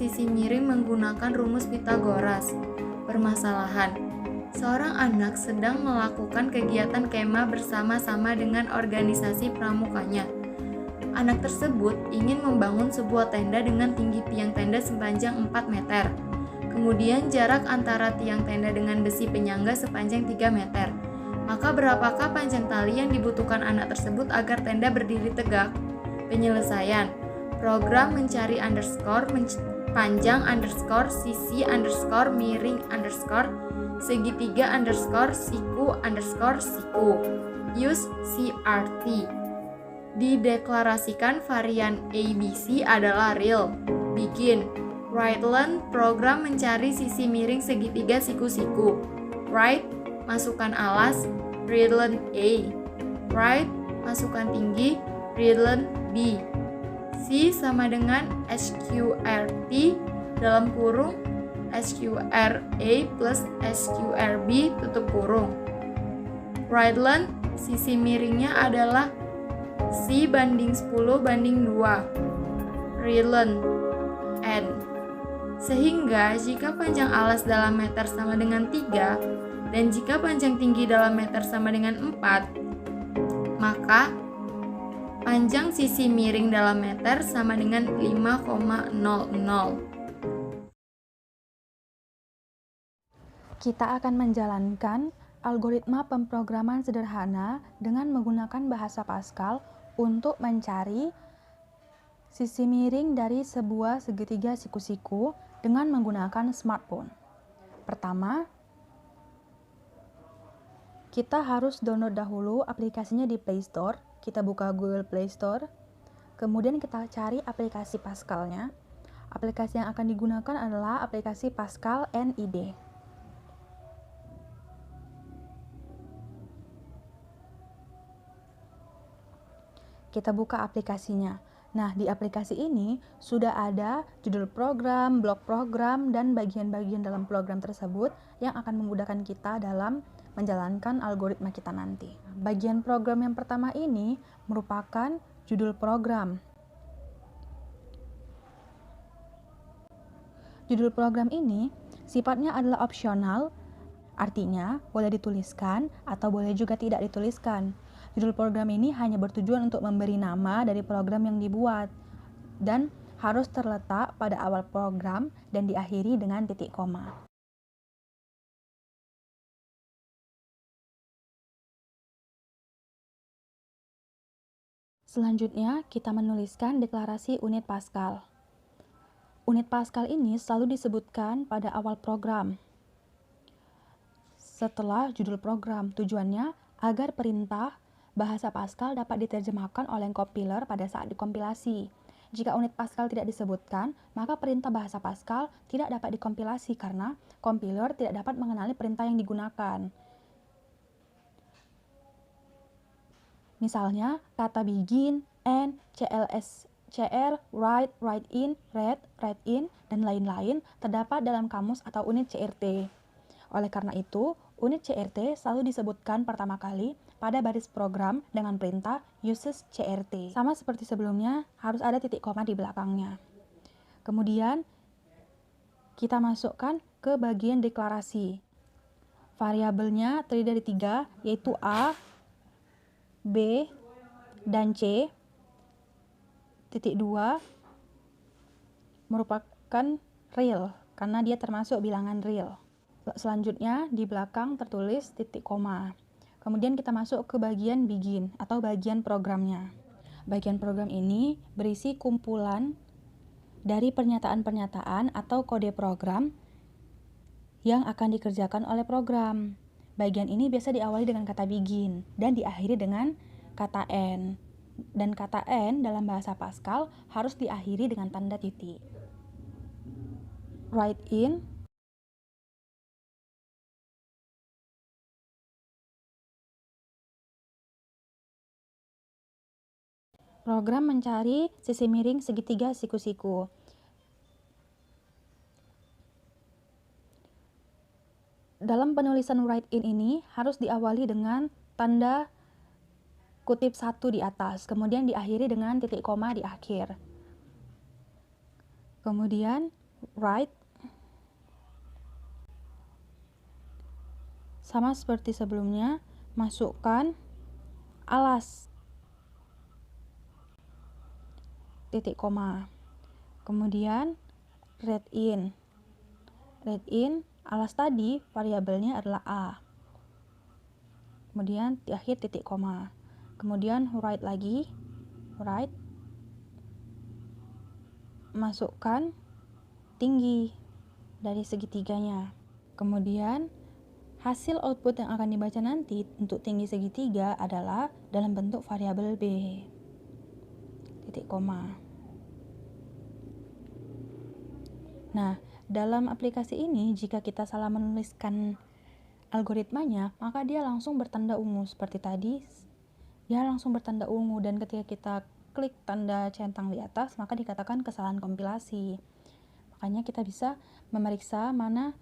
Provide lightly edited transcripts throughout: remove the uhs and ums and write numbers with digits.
sisi miring menggunakan rumus Pythagoras. Permasalahan: seorang anak sedang melakukan kegiatan kemah bersama-sama dengan organisasi pramukanya. Anak tersebut ingin membangun sebuah tenda dengan tinggi tiang tenda sepanjang 4 meter. Kemudian jarak antara tiang tenda dengan besi penyangga sepanjang 3 meter. Maka berapakah panjang tali yang dibutuhkan anak tersebut agar tenda berdiri tegak? Penyelesaian: program mencari panjang sisi miring segitiga siku. Use CRT. Dideklarasikan varian ABC adalah real. Begin. Write-Learn program mencari sisi miring segitiga siku-siku. Write, masukkan alas, read-learn A. Write, masukkan tinggi, read-learn B. C sama dengan SQRT dalam kurung SQRA plus SQRB tutup kurung. Write-Learn, sisi miringnya adalah C banding 10 banding 2. Read-Learn N. Sehingga jika panjang alas dalam meter sama dengan 3 dan jika panjang tinggi dalam meter sama dengan 4, maka panjang sisi miring dalam meter sama dengan 5,00. Kita akan menjalankan algoritma pemrograman sederhana dengan menggunakan bahasa Pascal untuk mencari sisi miring dari sebuah segitiga siku-siku dengan menggunakan smartphone. Pertama, kita harus download dahulu aplikasinya di Play Store. Kita buka Google Play Store. Kemudian kita cari aplikasi Pascal-nya. Aplikasi yang akan digunakan adalah aplikasi Pascal NID. Kita buka aplikasinya. Nah, di aplikasi ini sudah ada judul program, blok program, dan bagian-bagian dalam program tersebut yang akan memudahkan kita dalam menjalankan algoritma kita nanti. Bagian program yang pertama ini merupakan judul program. Judul program ini sifatnya adalah opsional, artinya boleh dituliskan atau boleh juga tidak dituliskan. Judul program ini hanya bertujuan untuk memberi nama dari program yang dibuat dan harus terletak pada awal program dan diakhiri dengan titik koma. Selanjutnya, kita menuliskan deklarasi unit Pascal. Unit Pascal ini selalu disebutkan pada awal program. Setelah judul program, tujuannya agar perintah bahasa Pascal dapat diterjemahkan oleh compiler pada saat dikompilasi. Jika unit Pascal tidak disebutkan, maka perintah bahasa Pascal tidak dapat dikompilasi karena compiler tidak dapat mengenali perintah yang digunakan. Misalnya, kata begin, end, cr, write, write-in, read, write-in, dan lain-lain terdapat dalam kamus atau unit CRT. Oleh karena itu, unit CRT selalu disebutkan pertama kali pada baris program dengan perintah uses CRT. Sama seperti sebelumnya, harus ada titik koma di belakangnya. Kemudian, kita masukkan ke bagian deklarasi. Variabelnya terdiri dari 3, yaitu A, B, dan C. Titik 2 merupakan real, karena dia termasuk bilangan real. Selanjutnya, di belakang tertulis titik koma. Kemudian kita masuk ke bagian begin atau bagian programnya. Bagian program ini berisi kumpulan dari pernyataan-pernyataan atau kode program yang akan dikerjakan oleh program. Bagian ini biasa diawali dengan kata begin dan diakhiri dengan kata end. Dan kata end dalam bahasa Pascal harus diakhiri dengan tanda titik. Write in program mencari sisi miring segitiga siku-siku. Dalam penulisan write in ini harus diawali dengan tanda kutip 1 di atas, kemudian diakhiri dengan titik koma di akhir. Kemudian right. Sama seperti sebelumnya, masukkan alas, titik koma. Kemudian read in. Read in, alas tadi variabelnya adalah A. Kemudian di akhir titik koma. Kemudian write lagi, write. Masukkan tinggi dari segitiganya. Kemudian hasil output yang akan dibaca nanti untuk tinggi segitiga adalah dalam bentuk variabel B. Titik koma. Nah, dalam aplikasi ini jika kita salah menuliskan algoritmanya, maka dia langsung bertanda ungu seperti tadi. Dia langsung bertanda ungu dan ketika kita klik tanda centang di atas, maka dikatakan kesalahan kompilasi. Makanya kita bisa memeriksa mana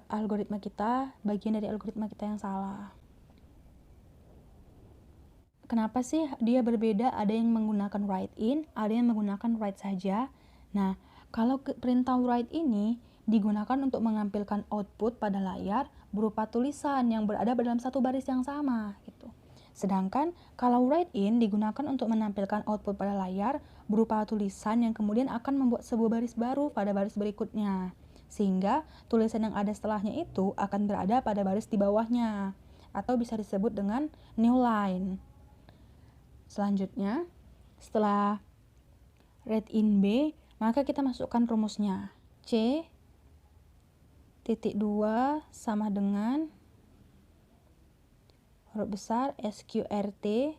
algoritma kita, bagian dari algoritma kita yang salah. Kenapa sih dia berbeda? Ada yang menggunakan write in, ada yang menggunakan write saja. Nah, kalau perintah write ini digunakan untuk menampilkan output pada layar berupa tulisan yang berada dalam satu baris yang sama gitu. Sedangkan kalau write in digunakan untuk menampilkan output pada layar berupa tulisan yang kemudian akan membuat sebuah baris baru pada baris berikutnya. Sehingga tulisan yang ada setelahnya itu akan berada pada baris di bawahnya atau bisa disebut dengan new line. Selanjutnya, setelah read in B, maka kita masukkan rumusnya. C titik 2 sama dengan huruf besar SQRT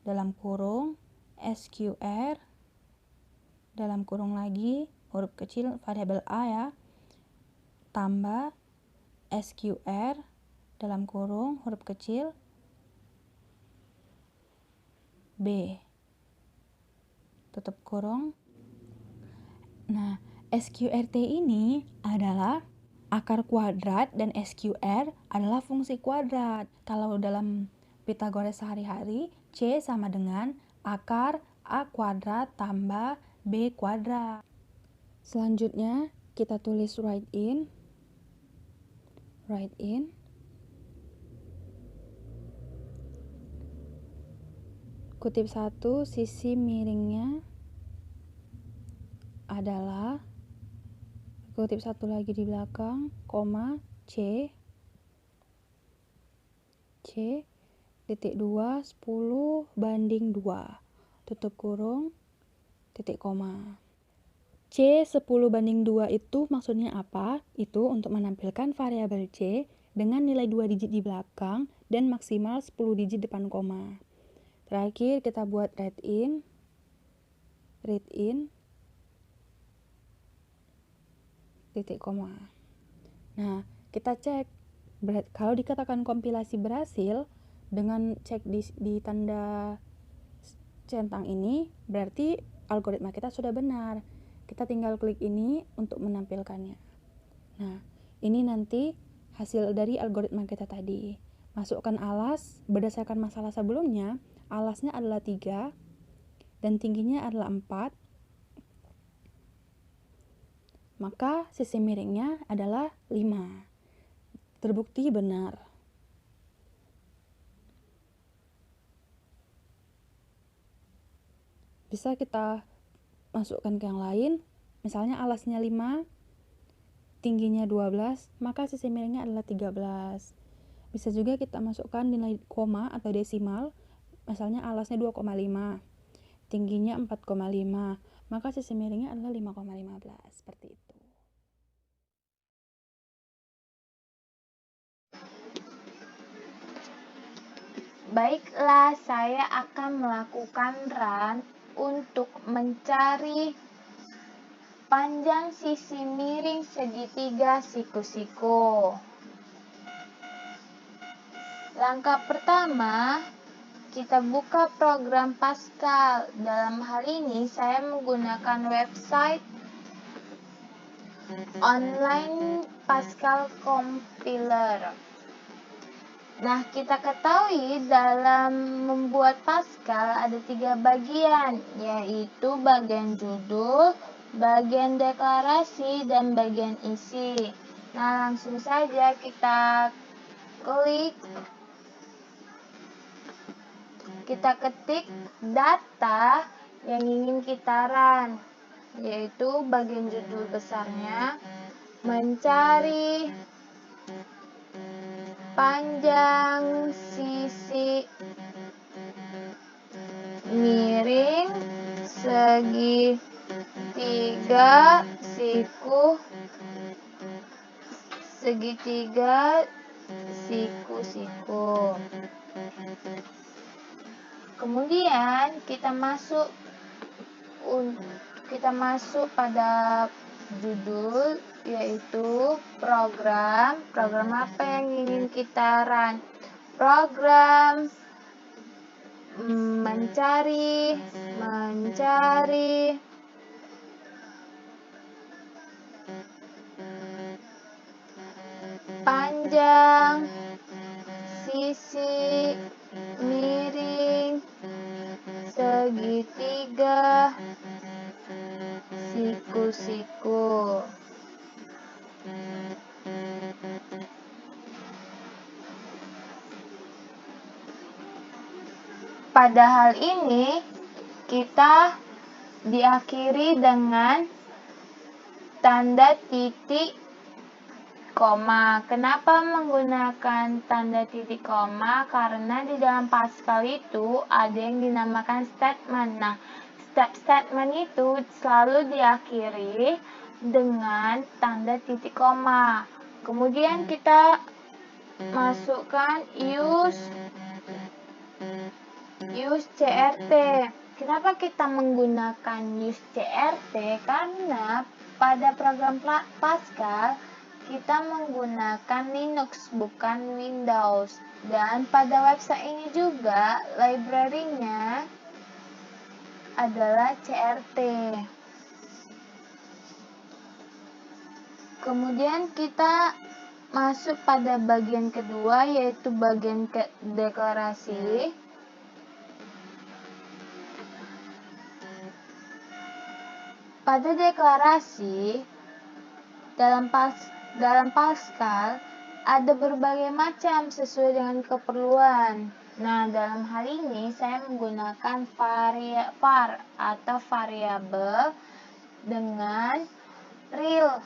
dalam kurung SQR dalam kurung lagi huruf kecil variabel A ya, tambah SQR dalam kurung huruf kecil B, tutup kurung. Nah, SQRT ini adalah akar kuadrat dan SQR adalah fungsi kuadrat. Kalau dalam Pythagoras sehari-hari, C sama dengan akar A kuadrat tambah B kuadrat. Selanjutnya, kita tulis write in. Write in. Kutip 1, sisi miringnya adalah kutip 1 lagi di belakang, koma, C titik 2, 10 banding 2, tutup kurung, titik koma. C 10 banding 2 itu maksudnya apa? Itu untuk menampilkan variabel C dengan nilai 2 digit di belakang dan maksimal 10 digit depan koma. Terakhir kita buat read in, titik koma. Nah, kita cek. Kalau dikatakan kompilasi berhasil, dengan cek di tanda centang ini, berarti algoritma kita sudah benar. Kita tinggal klik ini untuk menampilkannya. Nah, ini nanti hasil dari algoritma kita tadi. Masukkan alas, berdasarkan masalah sebelumnya, alasnya adalah 3 dan tingginya adalah 4. Maka sisi miringnya adalah 5. Terbukti benar. Bisa kita masukkan ke yang lain. Misalnya alasnya 5, tingginya 12, maka sisi miringnya adalah 13. Bisa juga kita masukkan nilai koma atau desimal. Misalnya alasnya 2,5, tingginya 4,5, maka sisi miringnya adalah 5,15. Seperti itu. Baiklah, saya akan melakukan run untuk mencari panjang sisi miring segitiga siku-siku. Langkah pertama, kita buka program Pascal. Dalam hal ini saya menggunakan website online Pascal Compiler. Nah, kita ketahui dalam membuat Pascal ada 3 bagian, yaitu bagian judul, bagian deklarasi dan bagian isi. Nah, langsung saja kita klik, kita ketik data yang ingin kita run, yaitu bagian judul besarnya, mencari panjang sisi miring segitiga siku. Kemudian kita masuk pada judul, yaitu program apa yang ingin kita run. Program mencari panjang sisi miring segitiga siku. Pada hal ini kita diakhiri dengan tanda titik koma. Kenapa menggunakan tanda titik koma? Karena di dalam Pascal itu ada yang dinamakan statement. Nah, statement itu selalu diakhiri dengan tanda titik koma. Kemudian kita masukkan use CRT. Kenapa kita menggunakan use CRT? Karena pada program Pascal kita menggunakan Linux bukan Windows. Dan pada website ini juga library-nya adalah CRT. Kemudian kita masuk pada bagian kedua, yaitu bagian deklarasi. Pada deklarasi dalam Pascal ada berbagai macam sesuai dengan keperluan. Nah, dalam hal ini saya menggunakan var atau variabel dengan real.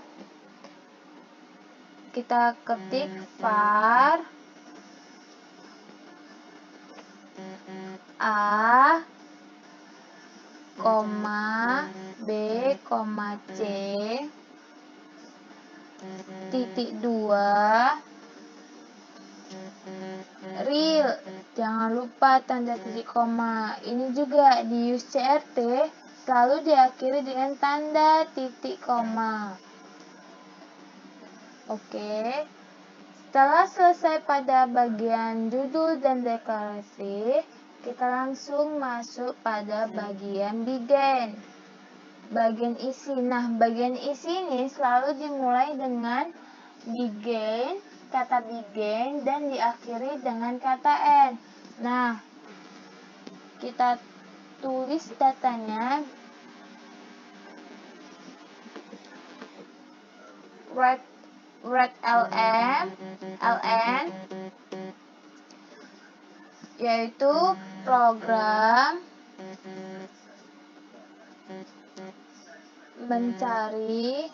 Kita ketik var a, b, c, titik 2 real. Jangan lupa tanda titik koma. Ini juga di use CRT selalu diakhiri dengan tanda titik koma. Oke. Setelah selesai pada bagian judul dan deklarasi, kita langsung masuk pada bagian begin. Bagian isi. Nah, bagian isi ini selalu dimulai dengan begin, kata begin, dan diakhiri dengan kata end. Nah, kita tulis datanya, write ln, yaitu program mencari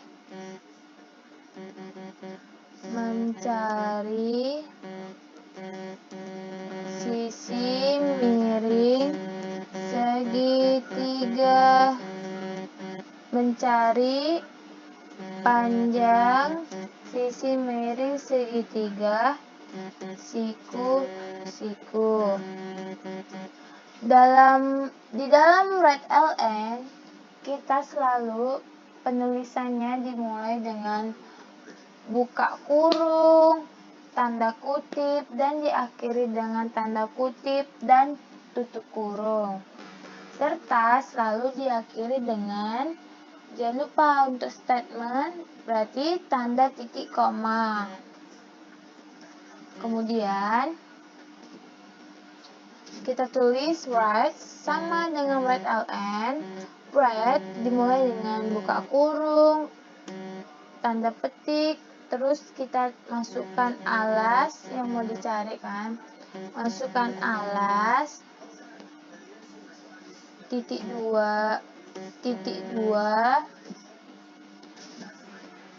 sisi miring segitiga, mencari panjang sisi miring segitiga siku. Di dalam write ln kita selalu penulisannya dimulai dengan buka kurung, tanda kutip, dan diakhiri dengan tanda kutip dan tutup kurung. Serta selalu diakhiri dengan, jangan lupa untuk statement, berarti tanda titik koma. Kemudian kita tulis write sama dengan write ln. Write dimulai dengan buka kurung, tanda petik, terus kita masukkan alas yang mau dicari kan. Masukkan alas, titik dua,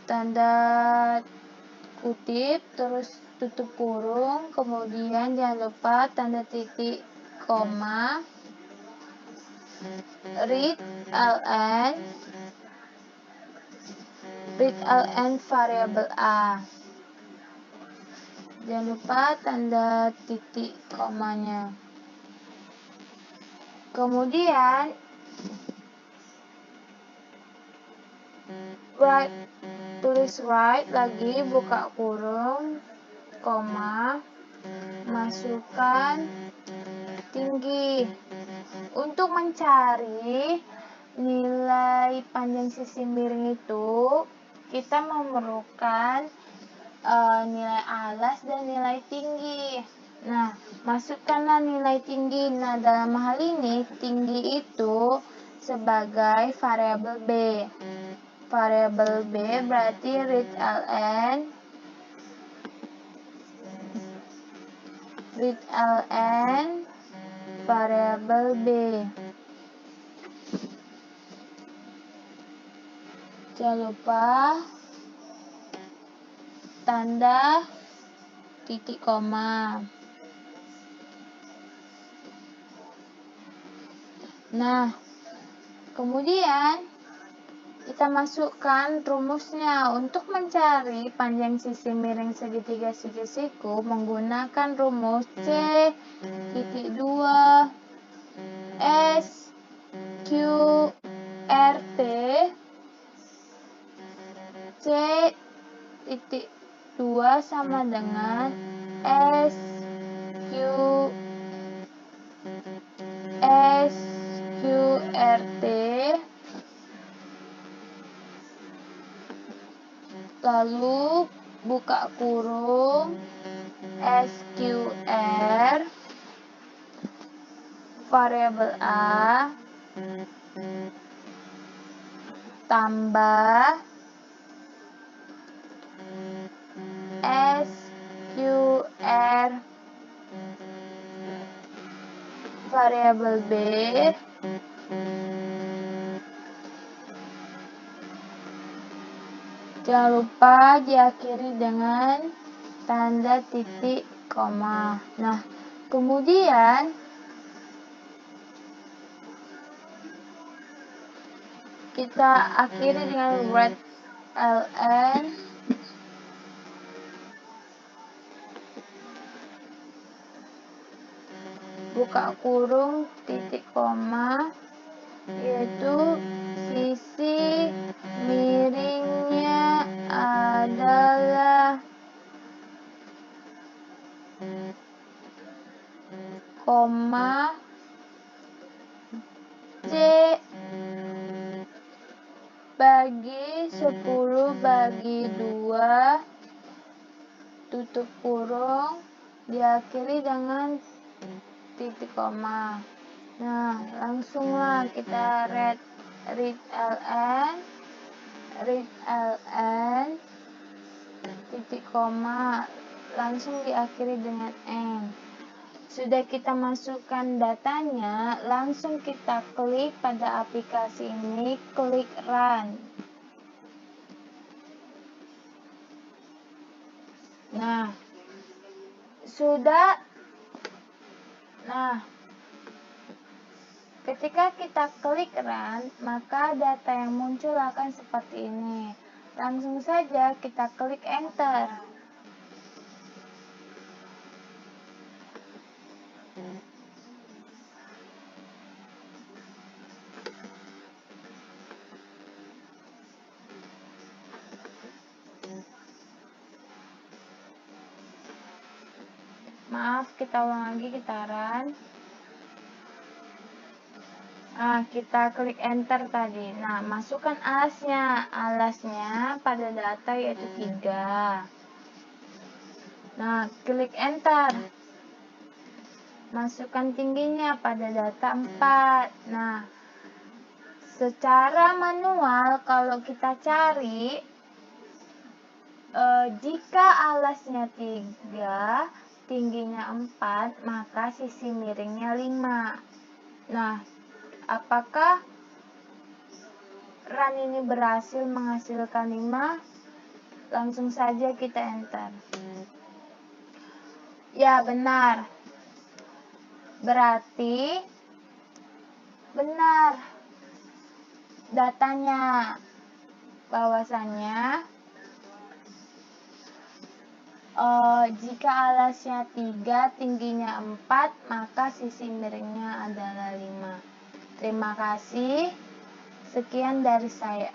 tanda kutip, terus tutup kurung, kemudian jangan lupa tanda titik koma, read ln variabel a. Jangan lupa tanda titik komanya. Kemudian tulis write lagi, buka kurung, koma, masukkan tinggi. Untuk mencari nilai panjang sisi miring itu, kita memerlukan nilai alas dan nilai tinggi. Nah, masukkanlah nilai tinggi. Nah, dalam hal ini, tinggi itu sebagai variabel B. Variabel B berarti read ln variabel B. Jangan lupa tanda titik koma. Nah, kemudian kita masukkan rumusnya. Untuk mencari panjang sisi miring segitiga segi siku menggunakan rumus C.2 SQRT. C.2 sama dengan SQRT, lalu buka kurung, SQR variabel A tambah SQR variabel B jangan lupa diakhiri dengan tanda titik koma. Nah, kemudian kita akhiri dengan write ln buka kurung titik koma, yaitu sisi miringnya adalah koma C bagi 10 bagi 2 tutup kurung diakhiri dengan titik koma. Nah, langsunglah kita read ln titik koma langsung diakhiri dengan n. Sudah kita masukkan datanya, langsung kita klik pada aplikasi ini, klik run. Nah, ketika kita klik run, maka data yang muncul akan seperti ini. Langsung saja kita klik enter. Maaf, kita ulang lagi, kita run. Nah, kita klik enter tadi. Nah, masukkan alasnya. Alasnya pada data yaitu 3. Nah, klik enter. masukkan tingginya pada data 4. Nah, secara manual kalau kita cari, jika alasnya 3, tingginya 4, maka sisi miringnya 5. Nah, apakah run ini berhasil menghasilkan 5? Langsung saja kita enter. Ya, benar. Berarti benar datanya, bahwasannya jika alasnya 3, tingginya 4, maka sisi miringnya adalah 5. Terima kasih. Sekian dari saya.